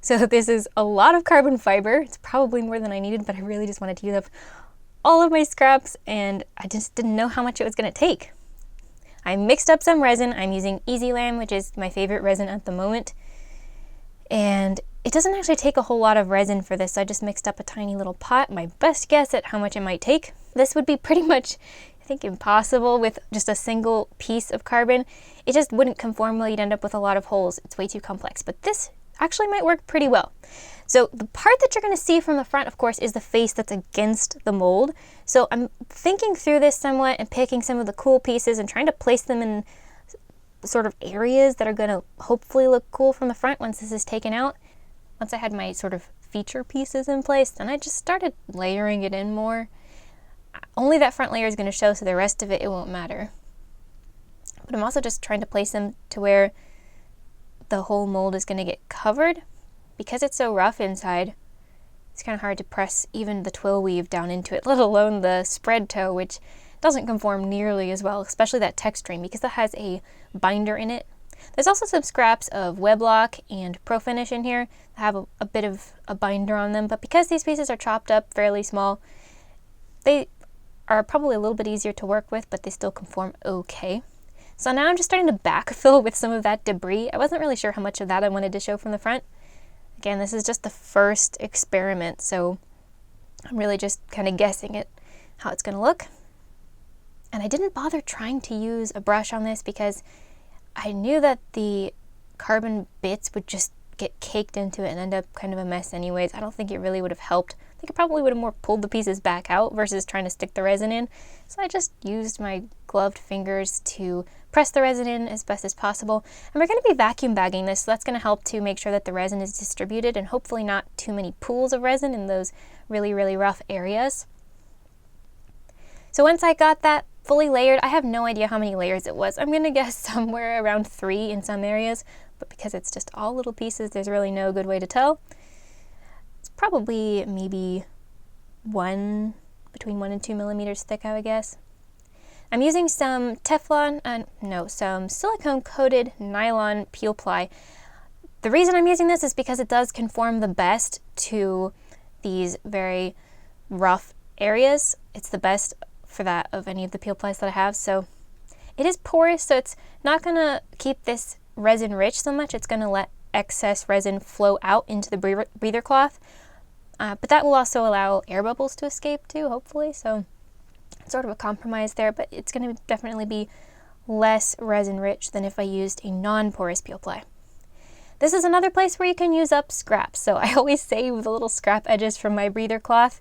So this is a lot of carbon fiber. It's probably more than I needed, but I really just wanted to use up all of my scraps, and I just didn't know how much it was going to take. I mixed up some resin. I'm using Easy Lamb, which is my favorite resin at the moment. And it doesn't actually take a whole lot of resin for this, so I just mixed up a tiny little pot. My best guess at how much it might take. This would be pretty much, I think, impossible with just a single piece of carbon. It just wouldn't conform well. You'd end up with a lot of holes. It's way too complex. But this actually might work pretty well. So the part that you're going to see from the front, of course, is the face that's against the mold. So I'm thinking through this somewhat and picking some of the cool pieces and trying to place them in sort of areas that are going to hopefully look cool from the front once this is taken out. Once I had my sort of feature pieces in place, then I just started layering it in more. Only that front layer is going to show, so the rest of it won't matter. But I'm also just trying to place them to where the whole mold is going to get covered. Because it's so rough inside, it's kind of hard to press even the twill weave down into it, let alone the spread toe, which doesn't conform nearly as well, especially that texturing, because that has a binder in it. There's also some scraps of Weblock and Pro Finish in here that have a bit of a binder on them, but because these pieces are chopped up fairly small, they are probably a little bit easier to work with, but they still conform okay. So now I'm just starting to backfill with some of that debris. I wasn't really sure how much of that I wanted to show from the front. Again, this is just the first experiment, so I'm really just kind of guessing at how it's going to look. And I didn't bother trying to use a brush on this because I knew that the carbon bits would just get caked into it and end up kind of a mess anyways. I don't think it really would have helped. I think it probably would have more pulled the pieces back out versus trying to stick the resin in. So I just used my gloved fingers to press the resin in as best as possible. And we're going to be vacuum bagging this, so that's going to help to make sure that the resin is distributed and hopefully not too many pools of resin in those really, really rough areas. So once I got that fully layered, I have no idea how many layers it was. I'm going to guess somewhere around 3 in some areas, but because it's just all little pieces, there's really no good way to tell. It's probably maybe between 1 and 2 millimeters thick, I would guess. I'm using some some silicone coated nylon peel ply. The reason I'm using this is because it does conform the best to these very rough areas. It's the best for that of any of the peel plies that I have. So it is porous, so it's not going to keep this resin rich so much. It's going to let excess resin flow out into the breather cloth. But that will also allow air bubbles to escape too, hopefully. So it's sort of a compromise there, but it's going to definitely be less resin rich than if I used a non-porous peel ply. This is another place where you can use up scraps. So I always save the little scrap edges from my breather cloth,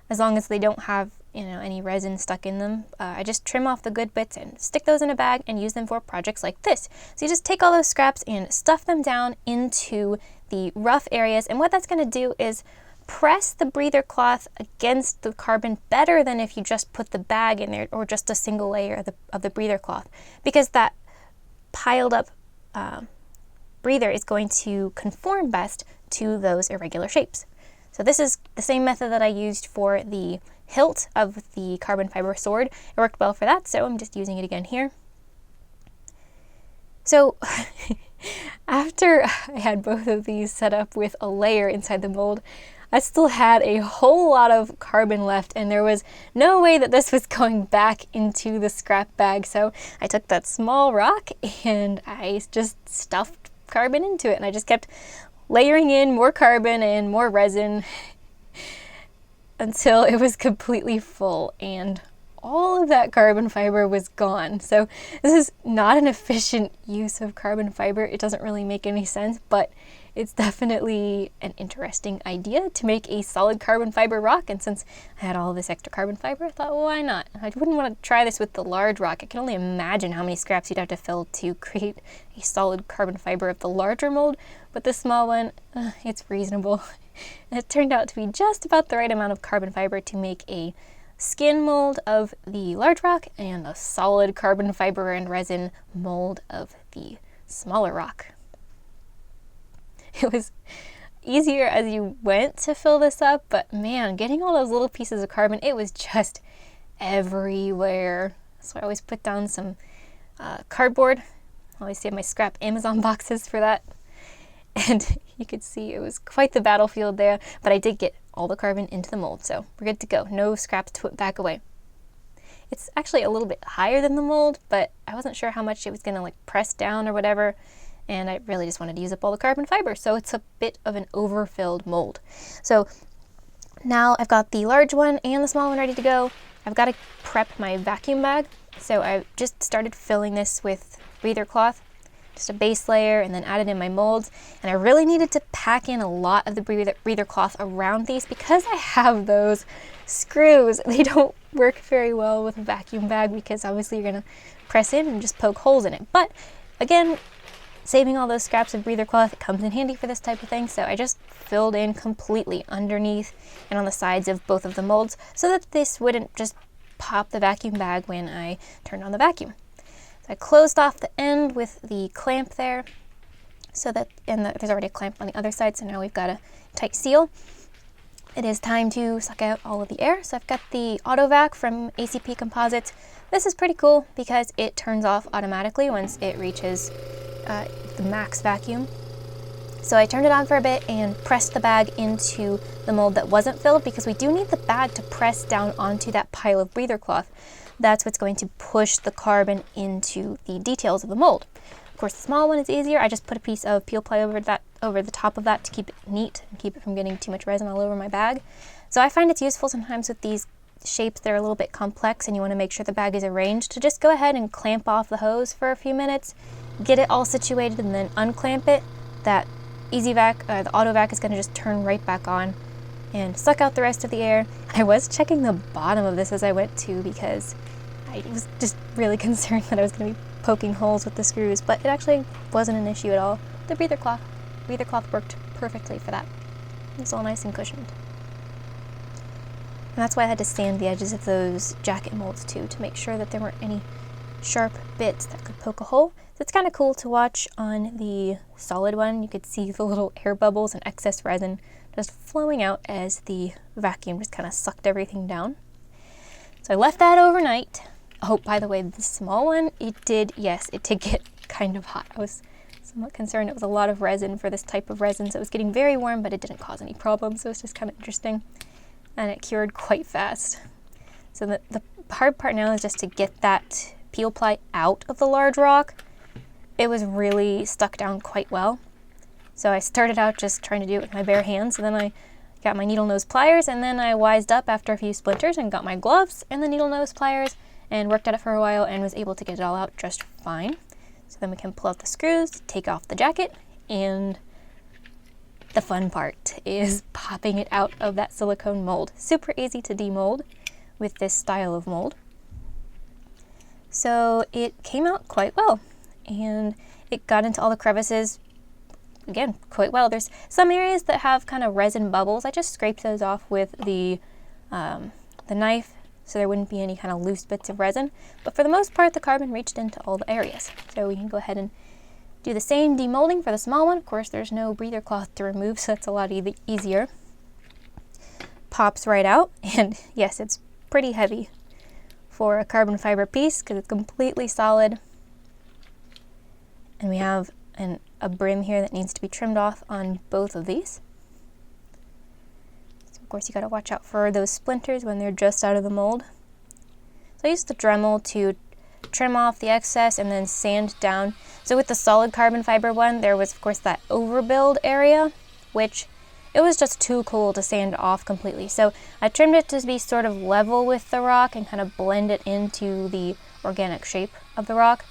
as long as they don't have any resin stuck in them. I just trim off the good bits and stick those in a bag and use them for projects like this. So you just take all those scraps and stuff them down into the rough areas, and what that's going to do is press the breather cloth against the carbon better than if you just put the bag in there or just a single layer of the breather cloth, because that piled up breather is going to conform best to those irregular shapes. So this is the same method that I used for the hilt of the carbon fiber sword. It worked well for that, so I'm just using it again here. So after I had both of these set up with a layer inside the mold, I still had a whole lot of carbon left, and there was no way that this was going back into the scrap bag. So I took that small rock and I just stuffed carbon into it, and I just kept layering in more carbon and more resin until it was completely full, and all of that carbon fiber was gone. So this is not an efficient use of carbon fiber. It doesn't really make any sense, but it's definitely an interesting idea to make a solid carbon fiber rock. And since I had all this extra carbon fiber, I thought, well, why not? I wouldn't want to try this with the large rock. I can only imagine how many scraps you'd have to fill to create a solid carbon fiber of the larger mold, but the small one, it's reasonable. And it turned out to be just about the right amount of carbon fiber to make a skin mold of the large rock and a solid carbon fiber and resin mold of the smaller rock. It was easier as you went to fill this up, but man, getting all those little pieces of carbon, it was just everywhere. So I always put down some cardboard. I always save my scrap Amazon boxes for that. And You could see it was quite the battlefield there, but I did get all the carbon into the mold, so we're good to go. No scraps to put back away. It's actually a little bit higher than the mold, but I wasn't sure how much it was gonna like press down or whatever, and I really just wanted to use up all the carbon fiber, so it's a bit of an overfilled mold. So now I've got the large one and the small one ready to go. I've got to prep my vacuum bag, so I just started filling this with breather cloth, just a base layer, and then added in my molds. And I really needed to pack in a lot of the breather cloth around these because I have those screws. They don't work very well with a vacuum bag because obviously you're gonna press in and just poke holes in it. But again, saving all those scraps of breather cloth, it comes in handy for this type of thing, so I just filled in completely underneath and on the sides of both of the molds so that this wouldn't just pop the vacuum bag when I turned on the vacuum. So I closed off the end with the clamp there, so that, and there's already a clamp on the other side, so now we've got a tight seal. It is time to suck out all of the air, so I've got the auto vac from ACP Composites. This is pretty cool because it turns off automatically once it reaches the max vacuum. So I turned it on for a bit and pressed the bag into the mold that wasn't filled, because we do need the bag to press down onto that pile of breather cloth. That's what's going to push the carbon into the details of the mold. Of course, the small one is easier. I just put a piece of peel ply over the top of that to keep it neat and keep it from getting too much resin all over my bag. So I find it's useful sometimes with these shapes that are a little bit complex and you want to make sure the bag is arranged, to just go ahead and clamp off the hose for a few minutes, get it all situated, and then unclamp it. That easy vac, the auto vac, is going to just turn right back on and suck out the rest of the air. I was checking the bottom of this as I went too, because I was just really concerned that I was going to be poking holes with the screws, but it actually wasn't an issue at all. The breather cloth worked perfectly for that. It's all nice and cushioned. And that's why I had to sand the edges of those jacket molds too, to make sure that there weren't any sharp bits that could poke a hole. So it's kind of cool to watch on the solid one. You could see the little air bubbles and excess resin just flowing out as the vacuum just kind of sucked everything down. So I left that overnight. Oh, by the way, the small one, it did get kind of hot. I was somewhat concerned. It was a lot of resin for this type of resin, so it was getting very warm, but it didn't cause any problems, so it's just kind of interesting. And it cured quite fast. So the hard part now is just to get that peel ply out of the large rock. It was really stuck down quite well. So I started out just trying to do it with my bare hands, and then I got my needle nose pliers, and then I wised up after a few splinters and got my gloves and the needle nose pliers and worked at it for a while and was able to get it all out just fine. So then we can pull out the screws, take off the jacket, and the fun part is popping it out of that silicone mold. Super easy to demold with this style of mold. So it came out quite well, and it got into all the crevices, again, quite well. There's some areas that have kind of resin bubbles. I just scraped those off with the knife, so there wouldn't be any kind of loose bits of resin. But for the most part, the carbon reached into all the areas. So we can go ahead and do the same demolding for the small one. Of course, there's no breather cloth to remove, so that's a lot easier. Pops right out, and yes, it's pretty heavy for a carbon fiber piece because it's completely solid. And we have a brim here that needs to be trimmed off on both of these. So of course you got to watch out for those splinters when they're just out of the mold. So I used the Dremel to trim off the excess and then sand down. So with the solid carbon fiber one, there was of course that overbuild area, which it was just too cool to sand off completely. So I trimmed it to be sort of level with the rock and kind of blend it into the organic shape of the rock.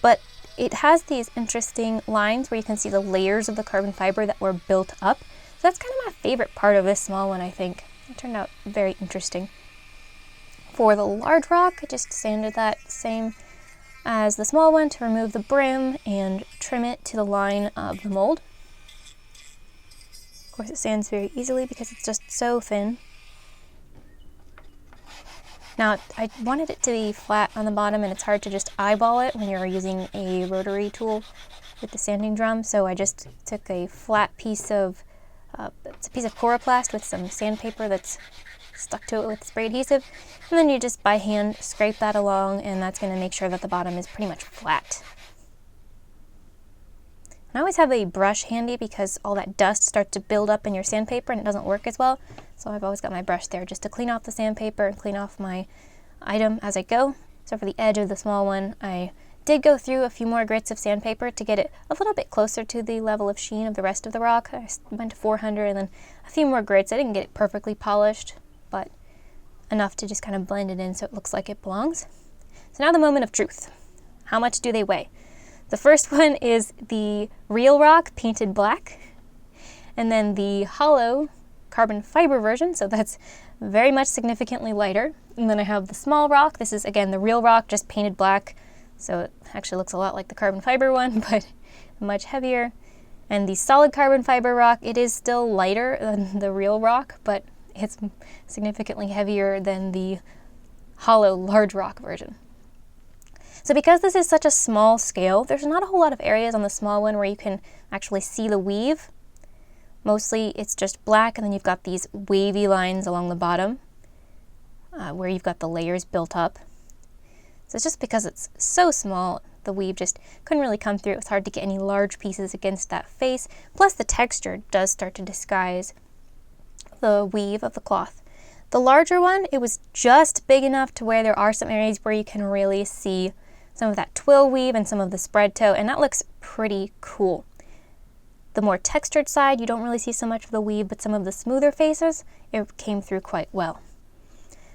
But it has these interesting lines where you can see the layers of the carbon fiber that were built up. So that's kind of my favorite part of this small one, I think. It turned out very interesting. For the large rock, I just sanded that same as the small one to remove the brim and trim it to the line of the mold. Of course, it sands very easily because it's just so thin. Now, I wanted it to be flat on the bottom, and it's hard to just eyeball it when you're using a rotary tool with the sanding drum, so I just took a flat piece of, it's a piece of coroplast with some sandpaper that's stuck to it with spray adhesive, and then you just by hand scrape that along, and that's going to make sure that the bottom is pretty much flat. And I always have a brush handy because all that dust starts to build up in your sandpaper and it doesn't work as well. So I've always got my brush there just to clean off the sandpaper and clean off my item as I go. So for the edge of the small one, I did go through a few more grits of sandpaper to get it a little bit closer to the level of sheen of the rest of the rock. I went to 400 and then a few more grits. I didn't get it perfectly polished, but enough to just kind of blend it in so it looks like it belongs. So now the moment of truth. How much do they weigh? The first one is the real rock painted black, and then the hollow carbon fiber version, so that's very much significantly lighter. And then I have the small rock. This is again the real rock, just painted black, so it actually looks a lot like the carbon fiber one, but much heavier. And the solid carbon fiber rock, it is still lighter than the real rock, but it's significantly heavier than the hollow large rock version. So because this is such a small scale, there's not a whole lot of areas on the small one where you can actually see the weave. Mostly it's just black, and then you've got these wavy lines along the bottom where you've got the layers built up. So it's just because it's so small, the weave just couldn't really come through. It was hard to get any large pieces against that face. Plus the texture does start to disguise the weave of the cloth. The larger one, it was just big enough to where there are some areas where you can really see some of that twill weave and some of the spread toe, and that looks pretty cool. The more textured side, you don't really see so much of the weave, but some of the smoother faces, it came through quite well.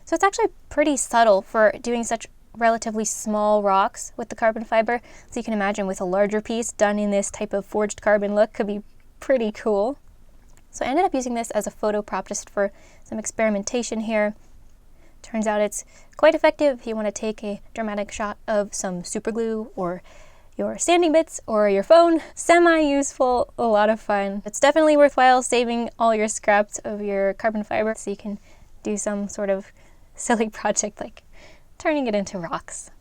So it's actually pretty subtle for doing such relatively small rocks with the carbon fiber. So you can imagine with a larger piece done in this type of forged carbon look could be pretty cool. So I ended up using this as a photo prop just for some experimentation here. Turns out it's quite effective if you want to take a dramatic shot of some super glue or your sanding bits or your phone. Semi-useful, a lot of fun. It's definitely worthwhile saving all your scraps of your carbon fiber so you can do some sort of silly project like turning it into rocks.